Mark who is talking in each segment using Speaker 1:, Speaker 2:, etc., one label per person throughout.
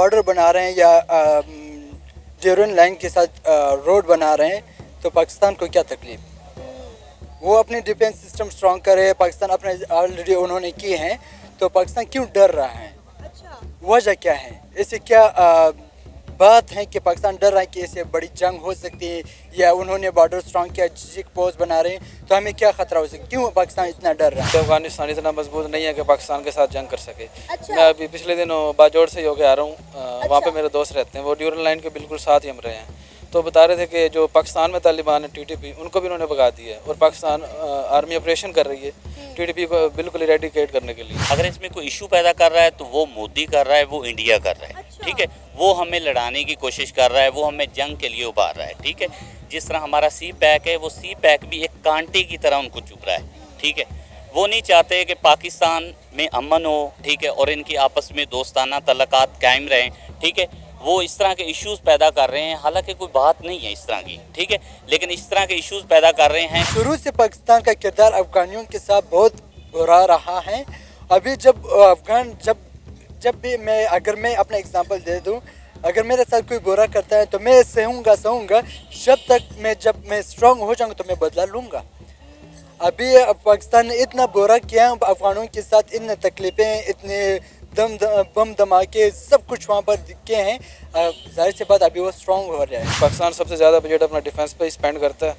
Speaker 1: Border بنا رہے ہیں یا ڈیورن لائن کے ساتھ روڈ بنا رہے ہیں تو پاکستان کو کیا تکلیف؟ وہ اپنے ڈیفینس سسٹم سٹرانگ کرے، پاکستان اپنے آلریڈی انہوں نے کیے ہیں، تو پاکستان کیوں ڈر رہا ہے؟ وجہ کیا ہے؟ اسے کیا بات ہے کہ پاکستان ڈر رہا ہے کہ اسے بڑی جنگ ہو سکتی ہے، یا انہوں نے بارڈر سٹرانگ کیا، چیک پوسٹ بنا رہے ہیں تو ہمیں کیا خطرہ ہو سکتا ہے؟ کیوں پاکستان اتنا ڈر رہا ہے؟
Speaker 2: افغانستان اتنا مضبوط نہیں ہے کہ پاکستان کے ساتھ جنگ کر سکے۔ میں ابھی پچھلے دنوں باجوڑ سے ہو کے آ رہا ہوں، وہاں پہ میرے دوست رہتے ہیں، وہ ڈیورن لائن کے بالکل ساتھ ہی ہم رہے ہیں، تو بتا رہے تھے کہ جو پاکستان میں طالبان ہے TTP، ان کو بھی انہوں نے بھگا دیا ہے، اور پاکستان آرمی آپریشن کر رہی ہے TTP کو بالکل ایریڈیکیٹ کرنے کے لیے۔
Speaker 3: اگر اس میں کوئی ایشو پیدا کر رہا ہے تو وہ مودی کر رہا ہے، وہ انڈیا کر رہا ہے، ٹھیک ہے، وہ ہمیں لڑانے کی کوشش کر رہا ہے، وہ ہمیں جنگ کے لیے ابھار رہا ہے، ٹھیک ہے۔ جس طرح ہمارا سی پیک ہے، وہ سی پیک بھی ایک کانٹے کی طرح ان کو چبھ رہا ہے، ٹھیک ہے۔ وہ نہیں چاہتے کہ پاکستان میں امن ہو، ٹھیک ہے، اور ان کی آپس میں دوستانہ تعلقات قائم رہیں، ٹھیک ہے۔ وہ اس طرح کے ایشوز پیدا کر رہے ہیں، حالانکہ کوئی بات نہیں ہے اس طرح کی، ٹھیک ہے، لیکن اس طرح کے ایشوز پیدا کر رہے ہیں۔
Speaker 1: شروع سے پاکستان کا کردار افغانیوں کے ساتھ بہت برا رہا ہے۔ ابھی جب بھی اگر میں اپنا اگزامپل دے دوں، اگر میرے ساتھ کوئی برا کرتا ہے تو میں سہوں گا جب میں اسٹرانگ ہو جاؤں گا تو میں بدلہ لوں گا۔ ابھی پاکستان نے اتنا برا کیا افغانوں کے ساتھ، اتنے تکلیفیں، اتنے بم دھماکے، سب کچھ وہاں پر دکھے ہیں، ظاہر سی بات ابھی وہ اسٹرانگ ہو رہا ہے۔
Speaker 2: پاکستان سب سے زیادہ بجٹ اپنا ڈیفینس پہ اسپینڈ کرتا ہے،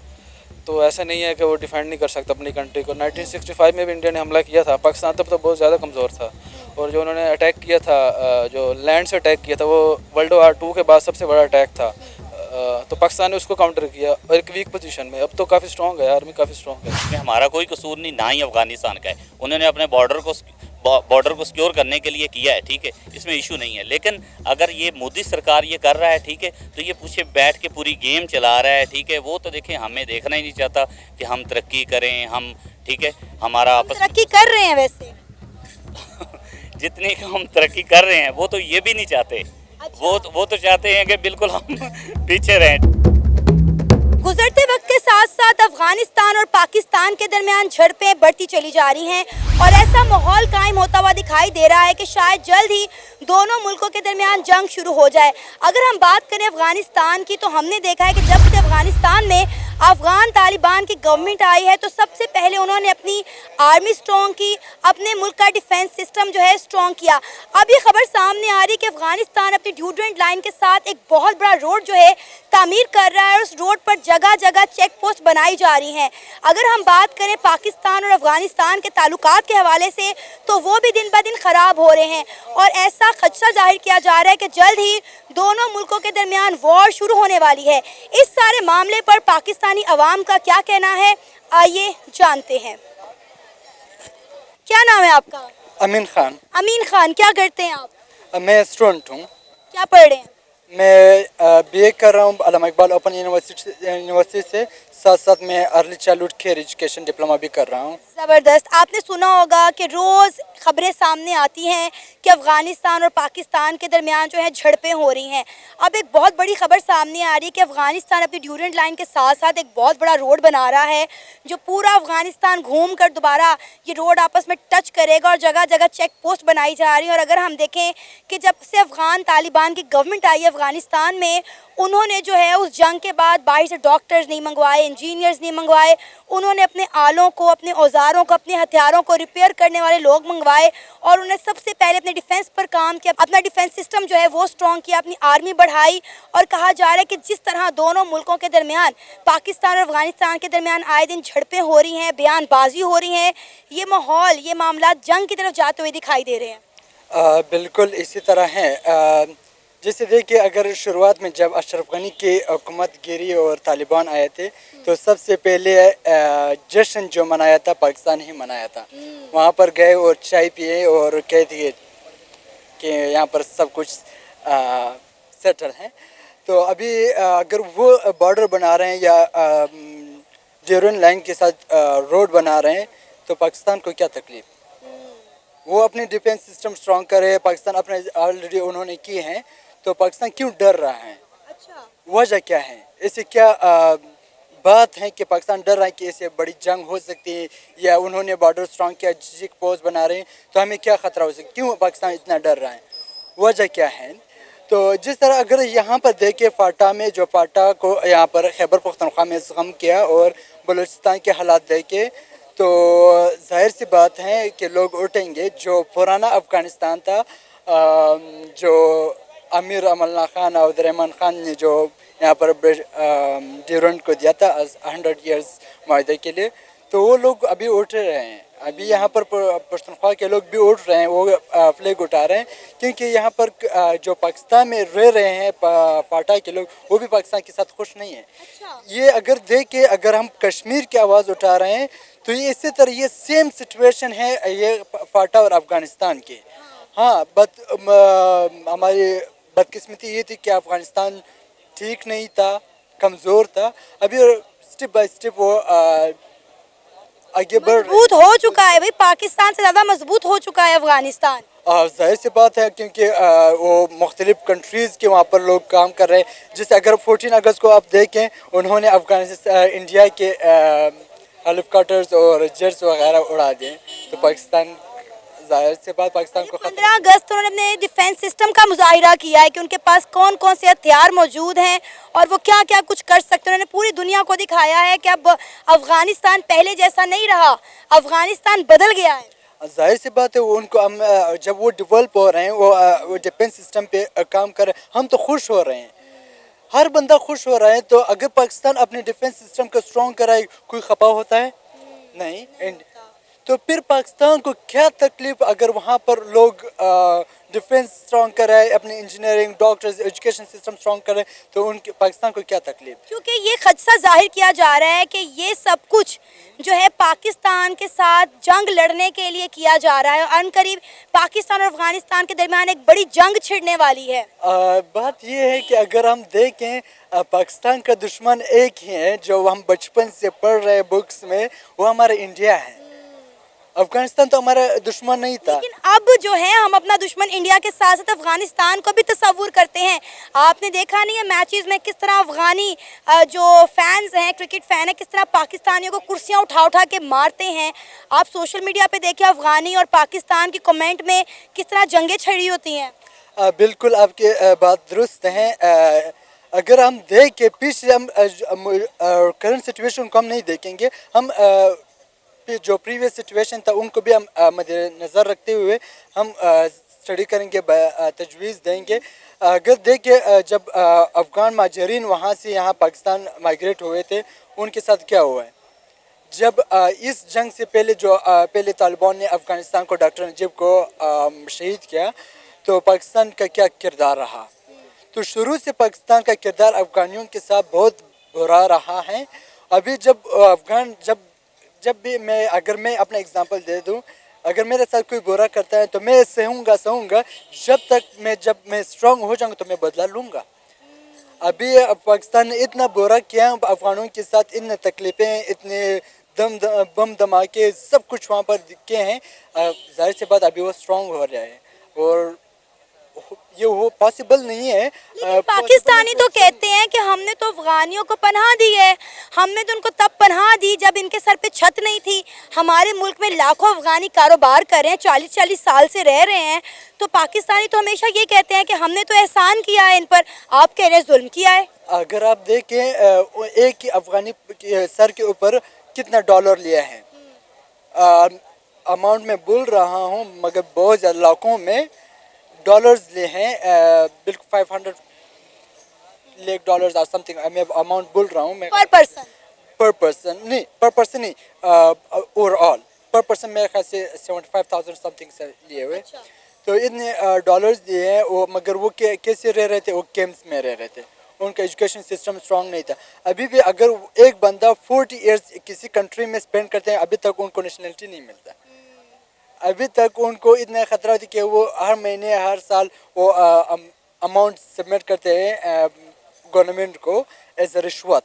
Speaker 2: تو ایسا نہیں ہے کہ وہ ڈیفینڈ نہیں کر سکتا اپنی کنٹری کو۔ 1965 میں بھی انڈیا نے حملہ کیا تھا، پاکستان تب تو بہت زیادہ کمزور تھا، اور جو انہوں نے اٹیک کیا تھا، جو لینڈ سے اٹیک کیا تھا، وہ ورلڈ وار 2 کے بعد سب سے بڑا اٹیک تھا، تو پاکستان نے اس کو کاؤنٹر کیا، اور ایک ویک پوزیشن میں، اب تو کافی اسٹرانگ ہے، آرمی کافی اسٹرانگ ہے۔
Speaker 3: اس میں ہمارا کوئی قصور نہیں، نہ ہی افغانستان کا ہے، انہوں نے اپنے بارڈر کو سیکیور کرنے کے لیے کیا ہے، ٹھیک ہے، اس میں ایشو نہیں ہے۔ لیکن اگر یہ مودی سرکار یہ کر رہا ہے، ٹھیک ہے، تو یہ پیچھے بیٹھ کے پوری گیم چلا رہا ہے، ٹھیک ہے، وہ تو دیکھیں ہمیں دیکھنا ہی نہیں چاہتا کہ ہم ترقی کریں، ہم، ٹھیک ہے، ہمارا آپس
Speaker 4: ترقی کر رہے ہیں ویسے
Speaker 3: جتنی ہم ترقی کر رہے ہیں وہ تو یہ بھی نہیں چاہتے، وہ تو چاہتے ہیں کہ بالکل ہم پیچھے رہیں۔
Speaker 4: گزرتے وقت کے ساتھ ساتھ افغانستان اور پاکستان کے درمیان جھڑپیں بڑھتی چلی جا رہی ہیں، اور ایسا ماحول قائم ہوتا ہوا دکھائی دے رہا ہے کہ شاید جلد ہی دونوں ملکوں کے درمیان جنگ شروع ہو جائے۔ اگر ہم بات کریں افغانستان کی، تو ہم نے دیکھا ہے کہ جب سے افغانستان میں افغان طالبان کی گورنمنٹ آئی ہے، تو سب سے پہلے انہوں نے اپنی آرمی سٹرونگ کی، اپنے ملک کا ڈیفینس سسٹم جو ہے سٹرونگ کیا۔ اب یہ خبر سامنے آ رہی ہے کہ افغانستان اپنی ڈیورنٹ لائن کے ساتھ ایک بہت بڑا روڈ جو ہے تعمیر کر رہا ہے، اور اس روڈ پر جگہ جگہ چیک پوسٹ بنائی جا رہی ہیں۔ اگر ہم بات کریں پاکستان اور افغانستان کے تعلقات کے حوالے سے، تو وہ بھی دن بہ دن خراب ہو رہے ہیں، اور ایسا خدشہ ظاہر کیا جا رہا ہے کہ جلد ہی دونوں ملکوں کے درمیان وار شروع ہونے والی ہے۔ اس سارے معاملے پر پاکستانی عوام کا کیا کہنا ہے، آئیے جانتے ہیں۔ کیا نام ہے آپ کا؟
Speaker 1: امین خان۔
Speaker 4: امین خان، کیا کرتے ہیں آپ؟
Speaker 1: میں اسٹوڈنٹ ہوں۔
Speaker 4: کیا پڑھ رہے ہیں؟
Speaker 1: میں BA کر رہا ہوں علامہ اقبال اوپن یونیورسٹی سے، ساتھ ساتھ میں early childhood care education diploma بھی کر رہا ہوں۔
Speaker 4: زبردست۔ آپ نے سنا ہوگا کہ روز خبریں سامنے آتی ہیں کہ افغانستان اور پاکستان کے درمیان جو ہے جھڑپیں ہو رہی ہیں۔ اب ایک بہت بڑی خبر سامنے آ رہی ہے کہ افغانستان اپنی ڈیورنٹ لائن کے ساتھ ساتھ ایک بہت بڑا روڈ بنا رہا ہے، جو پورا افغانستان گھوم کر دوبارہ یہ روڈ آپس میں ٹچ کرے گا، اور جگہ جگہ چیک پوسٹ بنائی جا رہی ہیں۔ اور اگر ہم دیکھیں کہ جب سے افغان طالبان کی گورنمنٹ آئی ہے افغانستان میں، انہوں نے جو ہے اس جنگ کے بعد باہر سے ڈاکٹرز نہیں منگوائے، انجینئرز نہیں منگوائے، انہوں نے اپنے آلوں کو، اپنے اوزاروں کو، اپنے ہتھیاروں کو ریپیئر کرنے والے لوگ منگوائے، اور انہوں نے سب سے پہلے اپنے ڈیفینس پر کام کیا، اپنا ڈیفینس سسٹم جو ہے وہ اسٹرانگ کیا، اپنی آرمی بڑھائی۔ اور کہا جا رہا ہے کہ جس طرح دونوں ملکوں کے درمیان، پاکستان اور افغانستان کے درمیان آئے دن جھڑپیں ہو رہی ہیں، بیان بازی ہو رہی ہیں، یہ ماحول، یہ معاملات جنگ کی طرف جاتے ہوئے دکھائی دے رہے ہیں۔
Speaker 1: بالکل اسی طرح ہے۔ جیسے دیکھیے، اگر شروعات میں جب اشرف غنی کی حکومت گری اور طالبان آئے تھے، تو سب سے پہلے جشن جو منایا تھا پاکستان ہی منایا تھا۔ وہاں پر گئے اور چائے پیے اور کہہ دیے کہ یہاں پر سب کچھ سیٹل ہے۔ تو ابھی اگر وہ بارڈر بنا رہے ہیں یا ڈیورن لائن کے ساتھ روڈ بنا رہے ہیں تو پاکستان کو کیا تکلیف؟ وہ اپنے ڈیفینس سسٹم سٹرانگ کرے، پاکستان اپنے آلریڈی انہوں نے کیے ہیں، تو پاکستان کیوں ڈر رہا ہے؟ وجہ کیا ہے؟ اسے کیا بات ہے کہ پاکستان ڈر رہا ہے کہ اسے بڑی جنگ ہو سکتی ہے، یا انہوں نے بارڈر سٹرانگ کیا، چیک پوسٹ بنا رہے ہیں تو ہمیں کیا خطرہ ہو سکتا ہے؟ کیوں پاکستان اتنا ڈر رہا ہے؟ وجہ کیا ہے؟ تو جس طرح اگر یہاں پر دیکھیں فاٹا میں جو فاٹا کو یہاں پر خیبر پختونخوا میں زخم کیا اور بلوچستان کے حالات دیکھے تو ظاہر سی بات ہے کہ لوگ اٹھیں گے. جو پرانا افغانستان تھا جو امیر امان اللہ خان اور عبد الرحمان خان نے جو یہاں پر ڈیورنٹ کو دیا تھا 100 ایئرز معاہدے کے لیے, تو وہ لوگ ابھی اٹھ رہے ہیں. ابھی یہاں پر پختونخوا کے لوگ بھی اٹھ رہے ہیں, وہ فلیگ اٹھا رہے ہیں, کیونکہ یہاں پر جو پاکستان میں رہ رہے ہیں فاٹا کے لوگ وہ بھی پاکستان کے ساتھ خوش نہیں ہیں. یہ اگر دیکھیں اگر ہم کشمیر کی آواز اٹھا رہے ہیں تو یہ اسی طرح یہ سیم سچویشن ہے یہ فاٹا اور افغانستان کے. ہاں ہماری بدقسمتی یہ تھی کہ افغانستان ٹھیک نہیں تھا, کمزور تھا. ابھی اسٹیپ بائی اسٹیپ وہ آگے بڑھ
Speaker 4: مضبوط ہو چکا ہے بھائی, پاکستان سے زیادہ مضبوط ہو چکا ہے افغانستان.
Speaker 1: ظاہر سی بات ہے کیونکہ وہ مختلف کنٹریز کے وہاں پر لوگ کام کر رہے ہیں. جیسے اگر 14 اگست کو آپ دیکھیں انہوں نے افغانستان انڈیا کے ہیلی کاپٹرز اور جیٹس وغیرہ اڑا دیے, تو پاکستان ظاہر سی بات پاکستان کو
Speaker 4: 15 اگست انہوں نے اپنے ڈیفینس سسٹم کا مظاہرہ کیا ہے کہ ان کے پاس کون کون سے ہتھیار موجود ہیں اور وہ کیا کیا کچھ کر سکتے ہیں. انہوں نے پوری دنیا کو دکھایا ہے کہ اب افغانستان پہلے جیسا نہیں رہا, افغانستان بدل گیا ہے.
Speaker 1: ظاہر سی بات ہے ان کو ہم جب وہ ڈیولپ ہو رہے ہیں وہ ڈیفینس سسٹم پہ کام کر رہے ہیں, ہم تو خوش ہو رہے ہیں, ہر بندہ خوش ہو رہا ہے. تو اگر پاکستان اپنے ڈیفینس سسٹم کو اسٹرانگ کرائے کوئی خفا ہوتا ہے نہیں. تو پھر پاکستان کو کیا تکلیف اگر وہاں پر لوگ ڈیفینس اسٹرانگ کرائے, اپنے engineering doctors education system strong کرے, تو ان کے پاکستان کو کیا تکلیف.
Speaker 4: کیونکہ یہ خدشہ ظاہر کیا جا رہا ہے کہ یہ سب کچھ جو ہے پاکستان کے ساتھ جنگ لڑنے کے لیے کیا جا رہا ہے, اور ان قریب پاکستان اور افغانستان کے درمیان ایک بڑی جنگ چھڑنے والی ہے.
Speaker 1: بات یہ ہے کہ اگر ہم دیکھیں پاکستان کا دشمن ایک ہی ہے جو ہم بچپن سے پڑھ رہے ہیں بکس میں, وہ ہمارا انڈیا ہے. افغانستان تو ہمارا دشمن نہیں تھا.
Speaker 4: لیکن اب جو ہے ہم اپنا دشمن انڈیا کے ساتھ ساتھ افغانستان کو بھی تصور کرتے ہیں. آپ نے دیکھا نہیں ہے میچز میں کس طرح افغانی جو فینز ہیں, کرکٹ فین ہیں, کس طرح پاکستانیوں کو کرسیاں اٹھا اٹھا کے مارتے ہیں. آپ سوشل میڈیا پہ دیکھیں افغانی اور پاکستان کی کمنٹ میں کس طرح جنگیں چھڑی ہوتی ہیں.
Speaker 1: بالکل آپ کی بات درست ہیں. اگر ہم دیکھیں پیچھے ہم کرنٹ سچویشن کو ہم نہیں دیکھیں گے, ہم جو پریویس سچویشن تھا ان کو بھی ہم مد نظر رکھتے ہوئے ہم اسٹڈی کریں گے, تجویز دیں گے. اگر دیکھیں جب افغان مہاجرین وہاں سے یہاں پاکستان مائیگریٹ ہوئے تھے ان کے ساتھ کیا ہوا ہے. جب اس جنگ سے پہلے جو پہلے طالبان نے افغانستان کو ڈاکٹر نجیب کو شہید کیا, تو پاکستان کا کیا کردار رہا. تو شروع سے پاکستان کا کردار افغانیوں کے ساتھ بہت برا رہا ہے. ابھی جب بھی اگر میں اپنا اگزامپل دے دوں, اگر میرے ساتھ کوئی برا کرتا ہے تو میں سہوں گا جب میں اسٹرانگ ہو جاؤں گا تو میں بدلہ لوں گا. ابھی پاکستان نے اتنا برا کیا افغانوں کے ساتھ, اتنے تکلیفیں, اتنے بم دھماکے سب کچھ وہاں پر کیے ہیں. ظاہر سی بات ابھی وہ اسٹرانگ ہو رہا ہے اور یہ وہ پاسبل نہیں ہے.
Speaker 4: لیکن پاکستانی تو کہتے ہیں کہ ہم نے تو افغانیوں کو پناہ دی ہے, ہم نے تو ان کو تب پناہ دی جب ان کے سر پہ چھت نہیں تھی. ہمارے ملک میں لاکھوں افغانی کاروبار کر رہے ہیں, 40 سال سے رہ رہے ہیں. تو پاکستانی تو ہمیشہ یہ کہتے ہیں کہ ہم نے تو احسان کیا ہے ان پر, آپ کہہ رہے ہیں ظلم کیا ہے.
Speaker 1: اگر آپ دیکھیں ایک ہی افغانی سر کے اوپر کتنا ڈالر لیا ہے, اماؤنٹ میں بول رہا ہوں مگر بہت زیادہ لاکھوں میں ڈالرز لے ہیں, بالکل 500 لیک ڈالرز اور سم تھنگ میں اماؤنٹ بول رہا ہوں میں. پر پرسن نہیں اوور آل پر پرسن میرے خیال سے 75,000 سم تھنگ سے لیے ہوئے. تو اتنے ڈالرز دیے ہیں وہ, مگر وہ کیسے رہ رہے تھے, وہ کیمپس میں رہ رہے تھے, ان کا ایجوکیشن سسٹم اسٹرانگ نہیں تھا. ابھی بھی اگر ایک بندہ 40 ایئرس کسی کنٹری میں اسپینڈ کرتے ہیں ابھی تک ان کو نیشنلٹی نہیں ملتا. ابھی تک ان کو اتنا خطرہ ہوتی کہ وہ ہر مہینے ہر سال وہ اماؤنٹ سبمٹ کرتے ہیں گورنمنٹ کو ایز اے رشوت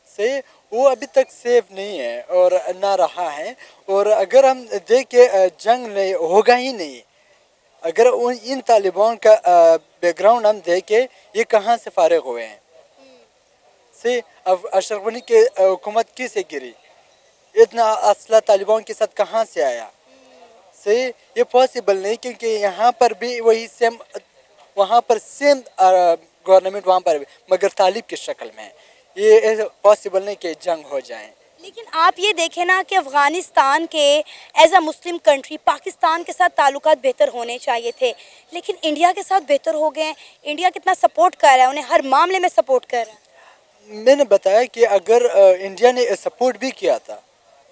Speaker 1: سے, وہ ابھی تک سیف نہیں ہے اور نہ رہا ہے. اور اگر ہم دیکھیں جنگ نہیں ہوگا ہی نہیں. اگر ان طالبان کا بیک گراؤنڈ ہم دیکھیں یہ کہاں سے فارغ ہوئے ہیں, سے اشرف غنی کی حکومت کیسے گری, اتنا اسلحہ طالبان کے ساتھ کہاں سے آیا. سے یہ پاسبل نہیں, کیونکہ یہاں پر بھی وہی سیم वहाँ पर सेम गवर्नमेंट वहाँ पर मगर तालिब की शक्ल में है। ये पॉसिबल नहीं कि जंग हो जाए।
Speaker 4: लेकिन आप ये देखें ना कि अफ़गानिस्तान के as a Muslim country Pakistan के साथ ताल्लुकात बेहतर होने चाहिए थे, लेकिन इंडिया के साथ बेहतर हो गए हैं। इंडिया कितना सपोर्ट कर रहा है, उन्हें हर मामले में सपोर्ट कर रहा है।
Speaker 1: मैंने बताया कि अगर इंडिया ने सपोर्ट भी किया था,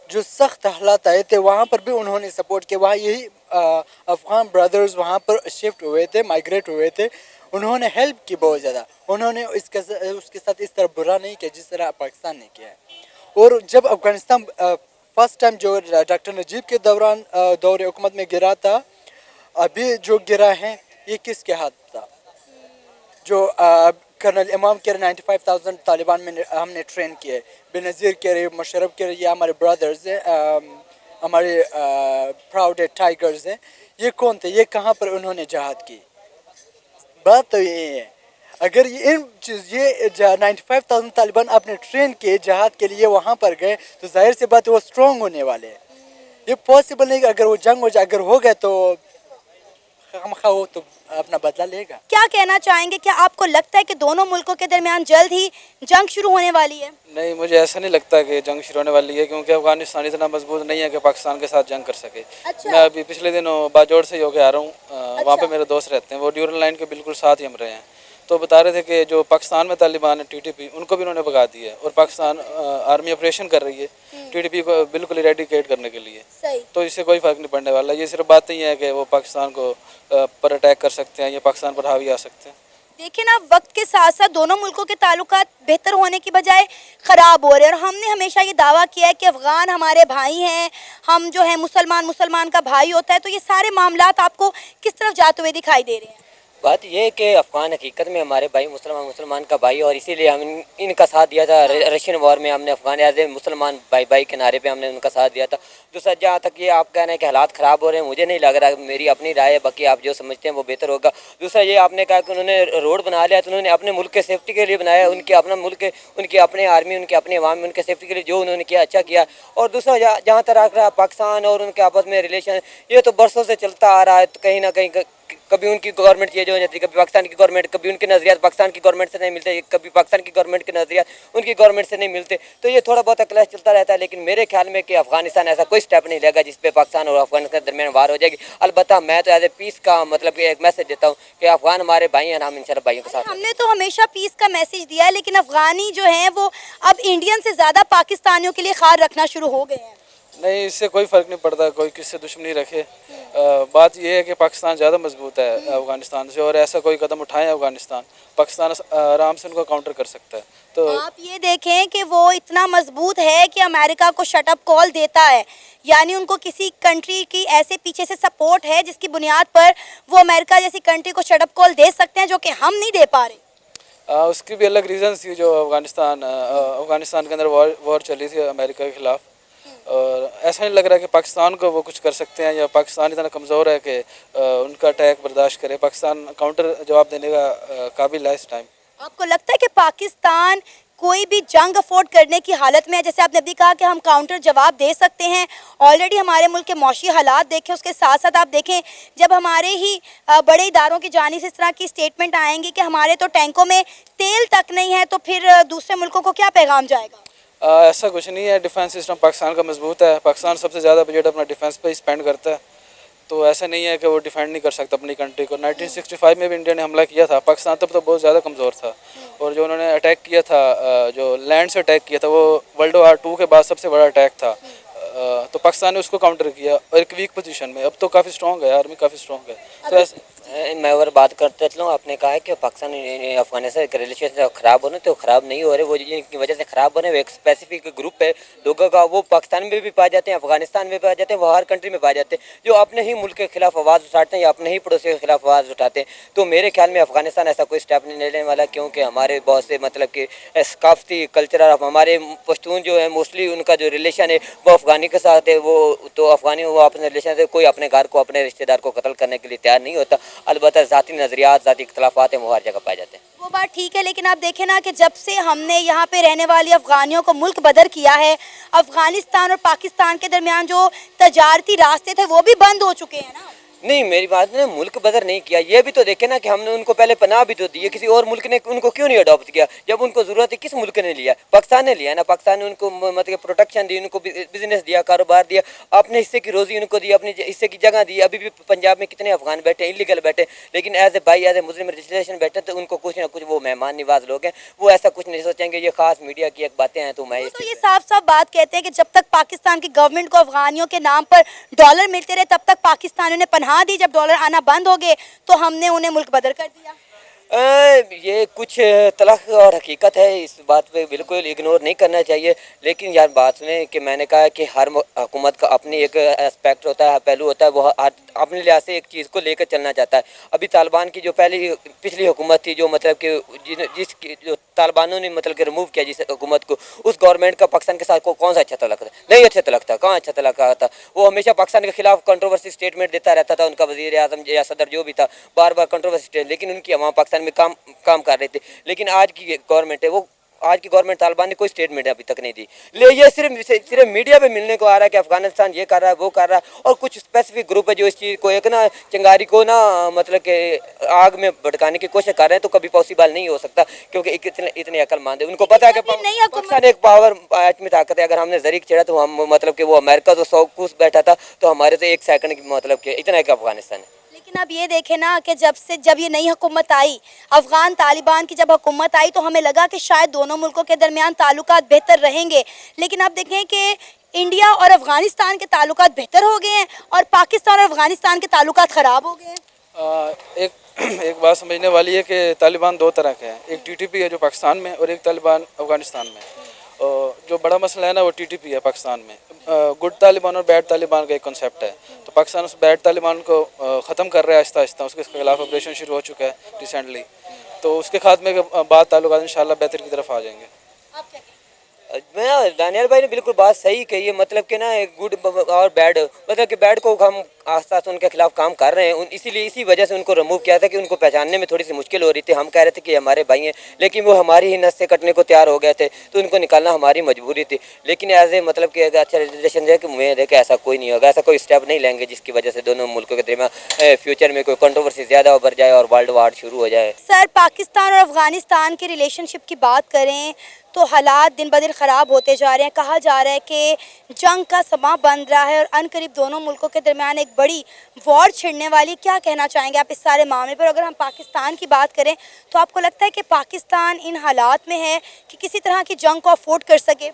Speaker 1: जो सख्त हालात आए थे वहाँ पर भी उन्होंने सपोर्ट किया। वहाँ यही अफ़गान ब्रदर्स वहाँ पर शिफ्ट हुए थे, माइग्रेट हुए थे, उन्होंने हेल्प की बहुत ज़्यादा। उन्होंने उसके साथ इस तरह बुरा नहीं किया जिस तरह पाकिस्तान ने किया है। और जब अफ़गानिस्तान फर्स्ट टाइम जो डॉक्टर नजीब के दौरान दौर हुकूमत में गिरा था, अभी जो गिरा है ये किसके हाथ था? जो कर्नल इमाम के 95,000 तालिबान में हमने ट्रेन किए, बेनज़ीर के, मुशर्रफ के, ये हमारे ब्रदर्स हैं, हमारे प्राउड टाइगर्स हैं। ये कौन थे? ये कहाँ पर उन्होंने जहाद की? बात तो ये है, अगर ये 95,000 तालिबान अपने ट्रेन के जहाद के लिए वहाँ पर गए तो जाहिर सी बात है वो स्ट्रॉन्ग होने वाले हैं। ये पॉसिबल नहीं कि अगर वो जंग हो जाए, अगर हो गए तो वो तो अपना बदला लेगा।
Speaker 4: क्या कहना चाहेंगे, क्या आपको लगता है कि दोनों मुल्कों के दरमियान जल्द ही जंग शुरू होने वाली है?
Speaker 2: नहीं, मुझे ऐसा नहीं लगता कि जंग शुरू होने वाली है, क्योंकि अफगानिस्तान इतना मजबूत नहीं है कि पाकिस्तान के साथ जंग कर सके।
Speaker 4: अच्छा।
Speaker 2: मैं अभी पिछले दिनों बाजोड़ से होके आ रहा हूँ, वहाँ पे मेरे दोस्त रहते हैं, वो ड्यूरल लाइन के बिल्कुल साथ ही हम रहे हैं। तो बता रहे थे कि जो पाकिस्तान में तालिबान है टीटीपी, उनको भी उन्होंने भगा दिया है और पाकिस्तान आर्मी ऑपरेशन कर रही है टीटीपी को बिल्कुल इरेडिकेट करने के लिए।
Speaker 4: सही।
Speaker 2: तो इससे कोई फ़र्क नहीं पड़ने वाला। ये सिर्फ बात ही है कि वो पाकिस्तान को पर अटैक कर सकते हैं या पाकिस्तान पर हावी आ सकते हैं।
Speaker 4: देखिए ना, वक्त के साथ साथ दोनों मुल्कों के ताल्लुकात बेहतर होने की बजाय ख़राब हो रहे हैं। और हमने हमेशा ये दावा किया है कि अफ़गान हमारे भाई हैं, हम जो है मुसलमान का भाई होता है। तो ये सारे मामलात आपको किस तरफ जाते हुए दिखाई दे रहे हैं?
Speaker 5: बात ये है कि अफ़गान हकीकत में हमारे भाई, मुसलमान का भाई, और इसीलिए हम इनका साथ दिया था। रशियन वॉर में हमने अफ़गान एज ए मुसलमान भाई के नारे पे हमने उनका साथ दिया था। दूसरा, जहाँ तक ये आप कह रहे हैं कि हालात ख़राब हो रहे हैं, मुझे नहीं लग रहा, मेरी अपनी राय है, बाकी आप जो समझते हैं वो बेहतर होगा। दूसरा, ये आपने कहा कि उन्होंने रोड बना लिया, तो उन्होंने अपने मुल्क के सेफ्टी के लिए बनाया। उनके अपना मुल्क, उनकी अपने आर्मी, उनके अपने अवाम, उनके सेफ्टी के लिए जो उन्होंने किया अच्छा किया। और दूसरा, जहाँ तक रहा पाकिस्तान और उनके आपस में रिलेशन, ये तो बरसों से चलता आ रहा है। तो कहीं ना कहीं कभी उनकी गवर्नमेंट चेंज हो जाती है, कभी पाकिस्तान की गवर्नमेंट, कभी उनके नज़रियात पाकिस्तान की गवर्नमेंट से नहीं मिलते, कभी पाकिस्तान की गवर्नमेंट के नज़रियात उनकी गवर्नमेंट से नहीं मिलते। तो ये थोड़ा बहुत क्लैश चलता रहता है। लेकिन मेरे ख्याल में कि अफगानिस्तान ऐसा कोई स्टेप नहीं लेगा जिस पे पाकिस्तान और अफगानिस्तान के दरमियान वार हो जाएगी। अलबत्ता मैं तो एज ए पीस का मतलब कि एक मैसेज देता हूँ कि अफगान हमारे भाई हैं, हम इंशाल्लाह भाइयों के साथ।
Speaker 4: हमने तो हमेशा पीस का मैसेज दिया है, लेकिन अफगानी जो हैं वो अब इंडियन से ज़्यादा पाकिस्तानियों के लिए खार रखना शुरू हो गए हैं।
Speaker 2: नहीं, इससे कोई फ़र्क नहीं पड़ता, कोई किससे दुश्मनी रखे। बात यह है कि पाकिस्तान ज़्यादा मजबूत है अफ़गानिस्तान से, और ऐसा कोई कदम उठाए अफ़गानिस्तान, पाकिस्तान आराम से उनको काउंटर कर सकता है। तो
Speaker 4: आप ये देखें कि वो इतना मजबूत है कि अमेरिका को शट अप कॉल देता है, यानी उनको किसी कंट्री की ऐसे पीछे से सपोर्ट है जिसकी बुनियाद पर वो अमेरिका जैसी कंट्री को शट अप कॉल दे सकते हैं, जो कि हम नहीं दे पा रहे।
Speaker 2: उसकी भी अलग रीज़न थी। जो अफ़गानिस्तान के अंदर वॉर चली थी अमेरिका के ख़िलाफ़, और ऐसा नहीं लग रहा कि पाकिस्तान को वो कुछ कर सकते हैं, या पाकिस्तान इतना कमज़ोर है कि उनका अटैक बर्दाश्त करे। पाकिस्तान काउंटर जवाब देने का काबिल है इस टाइम।
Speaker 4: आपको लगता है कि पाकिस्तान कोई भी जंग अफोर्ड करने की हालत में है? जैसे आपने अभी कहा कि हम काउंटर जवाब दे सकते हैं, ऑलरेडी हमारे मुल्क के मौशी हालात देखें, उसके साथ साथ आप देखें जब हमारे ही बड़े इदारों की जानिब से इस तरह की स्टेटमेंट आएंगी कि हमारे तो टैंकों में तेल तक नहीं है, तो फिर दूसरे मुल्कों को क्या पैगाम जाएगा?
Speaker 2: ऐसा कुछ नहीं है। डिफेंस सिस्टम पाकिस्तान का मजबूत है। पाकिस्तान सबसे ज़्यादा बजट अपना डिफेंस पे स्पेंड करता है। तो ऐसा नहीं है कि वो डिफेंड नहीं कर सकता अपनी कंट्री को। 1965 में भी इंडिया ने हमला किया था, पाकिस्तान तब तो बहुत ज़्यादा कमज़ोर था। और जो उन्होंने अटैक किया था, जो लैंड से अटैक किया था, वो वर्ल्ड वार 2 के बाद सबसे बड़ा अटैक था। तो पाकिस्तान ने उसको काउंटर किया और एक वीक पोजीशन में। अब तो काफ़ी स्ट्रॉन्ग है, आर्मी काफ़ी स्ट्रॉन्ग है। तो ऐसे
Speaker 5: मैं अगर बात करते चलूँ, आपने कहा है कि पाकिस्तान अफगानिस्तान के रिलेशन ख़राब होने, तो ख़राब नहीं हो रहे। वो जिनकी वजह से ख़राब हो रहे हैं, वो एक स्पेसिफिक ग्रुप है लोगों का, वो पाकिस्तान में भी पाए जाते हैं, अफगानिस्तान में पाए जाते हैं, वो हर कंट्री में पाए जाते हैं, जो अपने ही मुल्क के खिलाफ आवाज़ उठाते हैं या अपने ही पड़ोसी के खिलाफ आवाज़ उठाते हैं। तो मेरे ख्याल में अफगानिस्तान ऐसा कोई स्टेप नहीं लेने वाला, क्योंकि हमारे बहुत से मतलब कि सकाफती कल्चर हमारे पश्तून जो है मोस्टली उनका जो रिलेशन है वो अफगानी के साथ है। वो तो अफगानी वो अपने रिलेशन से कोई अपने घर को, अपने रिश्तेदार को कत्ल करने के लिए तैयार नहीं होता। अलबत्ता ज़ाती नज़रियात, ज़ाती इख्तलाफात हैं, वो हर जगह पाए जाते हैं।
Speaker 4: वो बात ठीक है, लेकिन आप देखें ना कि जब से हमने यहाँ पे रहने वाली अफ़गानियों को मुल्क बदर किया है, अफ़गानिस्तान और पाकिस्तान के दरमियान जो तजारती रास्ते थे वो भी बंद हो चुके हैं ना।
Speaker 5: नहीं, मेरी बात ने मुल्क बदर नहीं किया। ये भी तो देखे ना कि हमने उनको पहले पनाह भी तो दी है, किसी और मुल्क ने उनको क्यों नहीं अडॉप्ट किया? जब उनको ज़रूरत है किस मुल्क ने लिया? पाकिस्तान ने लिया ना। पाकिस्तान ने उनको मतलब प्रोटेक्शन दी, उनको बिजनेस दिया, कारोबार दिया, अपने हिस्से की रोज़ी उनको दी, अपने हिस्से की जगह दी। अभी भी पंजाब में कितने अफगान बैठे, इलीगल बैठे, लेकिन एज ए भाई, एज ए मुस्लिम रजिस्ट्रेशन बैठे, तो उनको कुछ ना कुछ, वो मेहमान निवाज लोग हैं, वो ऐसा कुछ नहीं सोचेंगे। ये खास मीडिया की एक बातें हैं, तो मैं
Speaker 4: वो तो ये साफ साफ बात कहते हैं कि जब तक पाकिस्तान की गवर्नमेंट को अफगानियों के नाम पर डॉलर मिलते रहे, तब तक पाकिस्तानियों ने पनाह दी। जब डॉलर आना बंद हो गए तो हमने उन्हें मुल्क बदर कर दिया।
Speaker 5: ये कुछ तलख और हकीकत है, इस बात पे बिल्कुल इग्नोर नहीं करना चाहिए। लेकिन यार बात सुने कि मैंने कहा कि हर हुकूमत का अपनी एक एस्पेक्ट होता है, पहलू होता है, वो अपने लिहाज से एक चीज़ को लेकर चलना चाहता है। अभी तालिबान की जो पिछली हुकूमत थी, जो मतलब कि जो तालिबानों ने मतलब कि रिमूव किया जिस हुकूमत को, उस गवर्नमेंट का पाकिस्तान के साथ कौन सा अच्छा तलक था? नहीं अच्छा तलक था। कहाँ अच्छा तलक था? वो हमेशा पाकिस्तान के खिलाफ कंट्रोवर्सी स्टेटमेंट देता रहता था। उनका वज़ीर आज़म या सदर जो भी था, बार बार कंट्रोवर्सी, लेकिन उनकी अवाम पाकिस्तान में काम कर रहे थे। लेकिन आज की गवर्नमेंट है, वो आज की गवर्नमेंट तालिबान ने कोई स्टेटमेंट अभी तक नहीं दी। ले ये सिर्फ मीडिया पे मिलने को आ रहा है कि अफगानिस्तान ये कर रहा है, वो कर रहा है, और कुछ स्पेसिफिक ग्रुप है जो इस चीज़ को एक ना चिंगारी को ना मतलब कि आग में भड़काने की कोशिश कर रहे हैं। तो कभी पॉसिबल नहीं हो सकता, क्योंकि इतने अक्लमंद है। उनको पता है कि पाकिस्तान एक पावर में ताकत है। अगर हमने जरीक छेड़ा तो हम मतलब कि वो अमेरिका तो 100 कूस बैठा था, तो हमारे से 1 सेकंड की मतलब कि इतना एक अफगानिस्तान है।
Speaker 4: लेकिन अब ये देखें ना कि जब ये नई हुकूमत आई, अफगान तालिबान की जब हुकूमत आई, तो हमें लगा कि शायद दोनों मुल्कों के दरमियान ताल्लुकात बेहतर रहेंगे। लेकिन अब देखें कि इंडिया और अफगानिस्तान के ताल्लुकात बेहतर हो गए हैं और पाकिस्तान और अफगानिस्तान के ताल्लुकात ख़राब हो गए हैं।
Speaker 2: एक बात समझने वाली है कि तालिबान 2 तरह के हैं। एक टीटीपी है जो पाकिस्तान में, और एक तालिबान अफगानिस्तान में। और जो बड़ा मसला है ना, वो टीटीपी है पाकिस्तान में। गुड तालिबान और बैड तालिबान का एक कॉन्सेप्ट है। तो पाकिस्तान उस बैड तालिबान को ख़त्म कर रहा है आहिस्ता आहिस्ता। उसके खिलाफ ऑपरेशन शुरू हो चुका है रिसेंटली। तो उसके खात्मे के बाद ताल्लुकात इंशाल्लाह बेहतर की तरफ आ जाएंगे।
Speaker 5: मैं दानियाल भाई ने बिल्कुल बात सही कही है। मतलब कि ना गुड और बैड, मतलब कि बैड को हम आस्ता आस्ता उनके खिलाफ काम कर रहे हैं। इसीलिए इसी वजह से उनको रिमूव किया था कि उनको पहचानने में थोड़ी सी मुश्किल हो रही थी। हम कह रहे थे कि हमारे भाई हैं, लेकिन वो हमारी ही नस से कटने को तैयार हो गए थे, तो उनको निकालना हमारी मजबूरी थी। लेकिन एज ए मतलब कि अगर अच्छा रिलेशन है कि उम्मीद है कि ऐसा कोई नहीं होगा, ऐसा कोई स्टेप नहीं लेंगे जिसकी वजह से दोनों मुल्कों के दरमियान फ्यूचर में कोई कंट्रोवर्सी ज़्यादा उभर जाए और वर्ल्ड वार शुरू हो जाए।
Speaker 4: सर, पाकिस्तान और अफगानिस्तान के रिलेशनशिप की बात करें तो हालात दिन ब दिन ख़राब होते जा रहे हैं। कहा जा रहा है कि जंग का समा बन रहा है और अनकरीब दोनों मुल्कों के दरमियान एक बड़ी वॉर छिड़ने वाली। क्या कहना चाहेंगे आप इस सारे मामले पर? अगर हम पाकिस्तान की बात करें तो आपको लगता है कि पाकिस्तान इन हालात में है कि किसी तरह की जंग को अफोर्ड कर सके?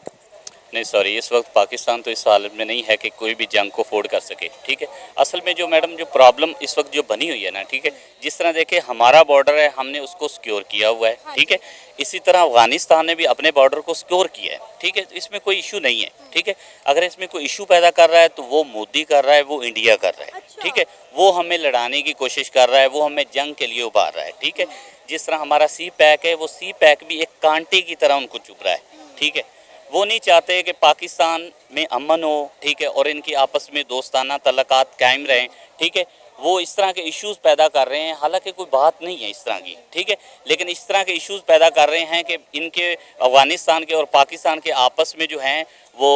Speaker 3: नहीं सॉरी, इस वक्त पाकिस्तान तो इस हालत में नहीं है कि कोई भी जंग को अफोर्ड कर सके। ठीक है, असल में जो मैडम जो प्रॉब्लम इस वक्त जो बनी हुई है ना, ठीक है, जिस तरह देखे हमारा बॉर्डर है, हमने उसको सिक्योर किया हुआ है। ठीक है, इसी तरह अफगानिस्तान ने भी अपने बॉर्डर को सिक्योर किया है। ठीक है, इसमें कोई इशू नहीं है। ठीक है, अगर इसमें कोई इशू पैदा कर रहा है तो वो मोदी कर रहा है, वो इंडिया कर रहा है। ठीक है, वो हमें लड़ाने की कोशिश कर रहा है, वो हमें जंग के लिए उभार रहा है। ठीक है, जिस तरह हमारा सी पैक है, वो सी पैक भी एक कांटे की तरह उनको चुभ रहा है। ठीक है, वो नहीं चाहते कि पाकिस्तान में अमन हो। ठीक है, और इनकी आपस में दोस्ताना तल्लुकात कायम रहें। ठीक है, वो इस तरह के इश्यूज़ पैदा कर रहे हैं, हालांकि कोई बात नहीं है इस तरह की। ठीक है, लेकिन इस तरह के इश्यूज़ पैदा कर रहे हैं कि इनके अफगानिस्तान के और पाकिस्तान के आपस में जो हैं वो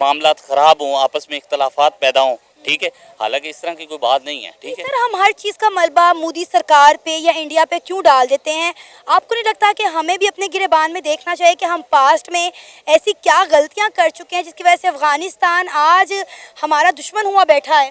Speaker 3: मामलात ख़राब हों, आपस में इख्तलाफात पैदा हों। ठीक है, हालांकि इस तरह की कोई बात नहीं है। ठीक है
Speaker 4: सर, हम हर चीज़ का मलबा मोदी सरकार पे या इंडिया पे क्यों डाल देते हैं? आपको नहीं लगता कि हमें भी अपने गिरेबान में देखना चाहिए कि हम पास्ट में ऐसी क्या गलतियां कर चुके हैं जिसकी वजह से अफगानिस्तान आज हमारा दुश्मन हुआ बैठा है?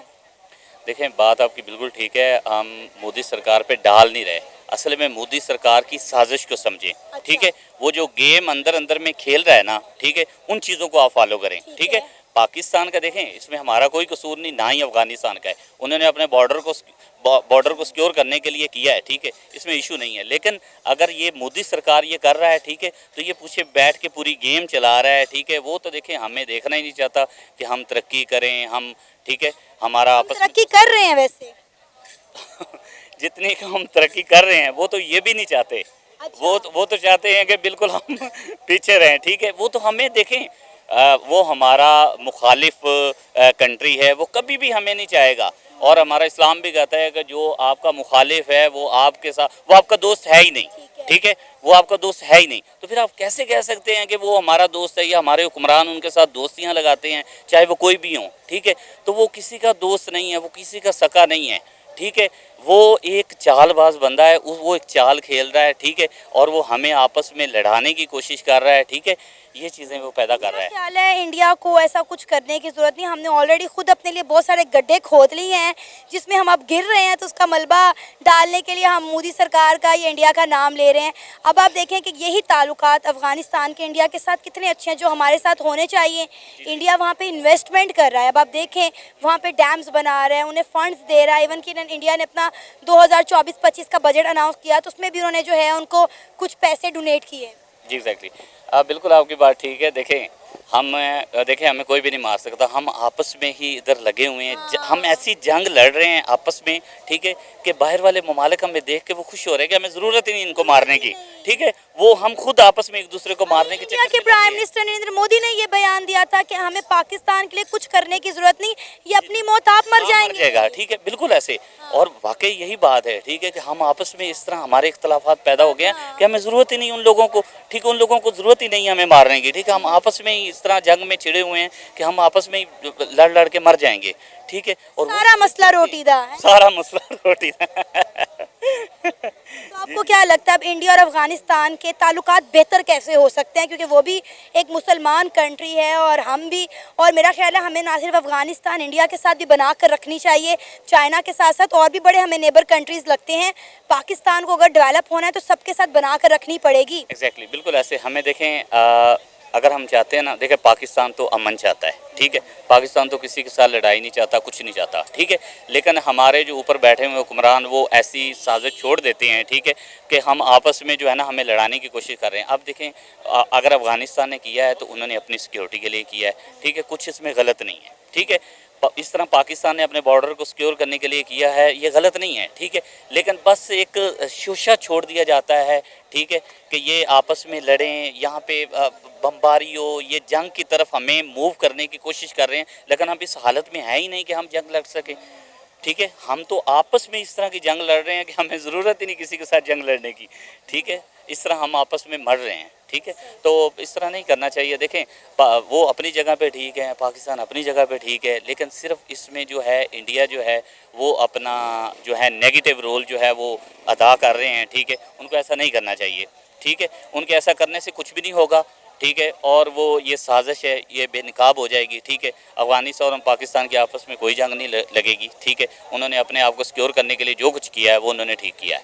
Speaker 3: देखें, बात आपकी बिल्कुल ठीक है। हम मोदी सरकार पे डाल नहीं रहे, असल में मोदी सरकार की साजिश को समझें। ठीक है, वो जो गेम अंदर अंदर में खेल रहा है ना, ठीक है, उन चीज़ों को आप फॉलो करें। ठीक है, पाकिस्तान का देखें, इसमें हमारा कोई कसूर नहीं, ना ही अफगानिस्तान का है। उन्होंने अपने बॉर्डर को सिक्योर करने के लिए किया है। ठीक है, इसमें इशू नहीं है। लेकिन अगर ये मोदी सरकार ये कर रहा है, ठीक है, तो ये पूछे बैठ के पूरी गेम चला रहा है। ठीक है, वो तो देखें हमें देखना ही नहीं चाहता कि हम तरक्की करें, हम ठीक है हमारा आपस में
Speaker 4: तरक्की कर रहे हैं वैसे
Speaker 3: जितनी हम तरक्की कर रहे हैं वो तो ये भी नहीं चाहते। वो तो चाहते हैं कि बिल्कुल हम पीछे रहें। ठीक है, वो तो हमें देखें, वो हमारा मुखालिफ कंट्री है, वो कभी भी हमें नहीं चाहेगा। और हमारा इस्लाम भी कहता है कि जो आपका मुखालिफ है वो आपके साथ, वो आपका दोस्त है ही नहीं। ठीक है, वो आपका दोस्त है ही नहीं, तो फिर आप कैसे कह सकते हैं कि वो हमारा दोस्त है या हमारे हुक्मरान उनके साथ दोस्तियां लगाते हैं, चाहे वो कोई भी हो, ठीक है, तो वो किसी का दोस्त नहीं है, वो किसी का सका नहीं है, ठीक है, वो एक चालबाज बंदा है, वो एक चाल खेल रहा है, ठीक है, और वो हमें आपस में लड़ाने की कोशिश कर रहा है, ठीक है, ये चीज़ें वो पैदा कर रहा है।
Speaker 4: ख्याल है इंडिया को ऐसा कुछ करने की ज़रूरत नहीं, हमने ऑलरेडी खुद अपने लिए बहुत सारे गड्ढे खोद लिए हैं जिसमें हम अब गिर रहे हैं, तो उसका मलबा डालने के लिए हम मोदी सरकार का या इंडिया का नाम ले रहे हैं। अब आप देखें कि यही ताल्लुकात अफ़गानिस्तान के इंडिया के साथ कितने अच्छे हैं जो हमारे साथ होने चाहिए। इंडिया वहाँ पे इन्वेस्टमेंट कर रहा है, अब आप देखें वहाँ पे डैम्स बना रहा है, उन्हें फंड्स दे रहा है। इवन कि इंडिया ने अपना 2024-25 का बजट अनाउंस किया तो उसमें भी उन्होंने जो है उनको कुछ पैसे डोनेट किए।
Speaker 3: जी एग्जैक्टली, बिल्कुल आपकी बात ठीक है। देखें हमें कोई भी नहीं मार सकता, हम आपस में ही इधर लगे हुए हैं, हम ऐसी जंग लड़ रहे हैं आपस में, ठीक है, कि बाहर वाले ममालिक हमें देख के वो खुश हो रहे हैं कि हमें ज़रूरत ही नहीं इनको मारने की, ठीक है, वो हम खुद आपस में एक दूसरे को मारने के
Speaker 4: इंडिया के प्राइम मिनिस्टर नरेंद्र मोदी ने ये बयान दिया था कि हमें पाकिस्तान के लिए कुछ करने की जरूरत नहीं, ये अपनी मौत आप मर जाएंगे।
Speaker 3: ठीक है, बिल्कुल ऐसे, और वाकई यही बात है, ठीक है, कि हम आपस में इस तरह हमारे इख्तलाफात पैदा हो गए हैं कि हमें ज़रूरत ही नहीं उन लोगों को, ठीक है, उन लोगों को ज़रूरत ही नहीं हमें मारने की, ठीक है, हम आपस में ही इस तरह जंग में छिड़े हुए हैं कि हम आपस में ही लड़ लड़ के मर जाएंगे, ठीक है, और
Speaker 4: सारा मसला रोटी दा है।
Speaker 3: सारा मसला रोटी दा।
Speaker 4: तो आपको क्या लगता है अब इंडिया और अफगानिस्तान के ताल्लुकात बेहतर कैसे हो सकते हैं, क्योंकि वो भी एक मुसलमान कंट्री है और हम भी, और मेरा ख्याल है हमें ना सिर्फ अफगानिस्तान इंडिया के साथ भी बना कर रखनी चाहिए, चाइना के साथ साथ और भी बड़े हमें नेबर कंट्रीज़ लगते हैं। पाकिस्तान को अगर डेवलप होना है तो सबके साथ बना कर रखनी पड़ेगी।
Speaker 3: एग्जैक्टली, बिल्कुल ऐसे। हमें देखें, अगर हम चाहते हैं ना, देखें पाकिस्तान तो अमन चाहता है, ठीक है, पाकिस्तान तो किसी के साथ लड़ाई नहीं चाहता, कुछ नहीं चाहता, ठीक है, लेकिन हमारे जो ऊपर बैठे हुए हुक्मरान वो ऐसी साजिश छोड़ देते हैं, ठीक है, कि हम आपस में जो है ना हमें लड़ाने की कोशिश कर रहे हैं। अब देखें, अगर अफ़गानिस्तान ने किया है तो उन्होंने अपनी सिक्योरिटी के लिए किया है, ठीक है, कुछ इसमें गलत नहीं है, ठीक है, इस तरह पाकिस्तान ने अपने बॉर्डर को सिक्योर करने के लिए किया है, ये गलत नहीं है, ठीक है, लेकिन बस एक शोशा छोड़ दिया जाता है, ठीक है, कि ये आपस में लड़ें, यहाँ पे बमबारी हो, ये जंग की तरफ हमें मूव करने की कोशिश कर रहे हैं, लेकिन हम इस हालत में है ही नहीं कि हम जंग लड़ सकें, ठीक है, हम तो आपस में इस तरह की जंग लड़ रहे हैं कि हमें ज़रूरत ही नहीं किसी के साथ जंग लड़ने की, ठीक है, इस तरह हम आपस में मर रहे हैं, ठीक है, तो इस तरह नहीं करना चाहिए। देखें, वो अपनी जगह पे ठीक है, पाकिस्तान अपनी जगह पे ठीक है, लेकिन सिर्फ इसमें जो है इंडिया जो है वो अपना जो है नेगेटिव रोल जो है वो अदा कर रहे हैं, ठीक है, उनको ऐसा नहीं करना चाहिए, ठीक है, उनके ऐसा करने से कुछ भी नहीं होगा, ठीक है, और वो ये साजिश है ये बेनकाब हो जाएगी, ठीक है, अफ़गानिस्तान और पाकिस्तान की आपस में कोई जंग नहीं लगेगी, ठीक है, उन्होंने अपने आप को सिक्योर करने के लिए जो कुछ किया है वो उन्होंने ठीक किया है।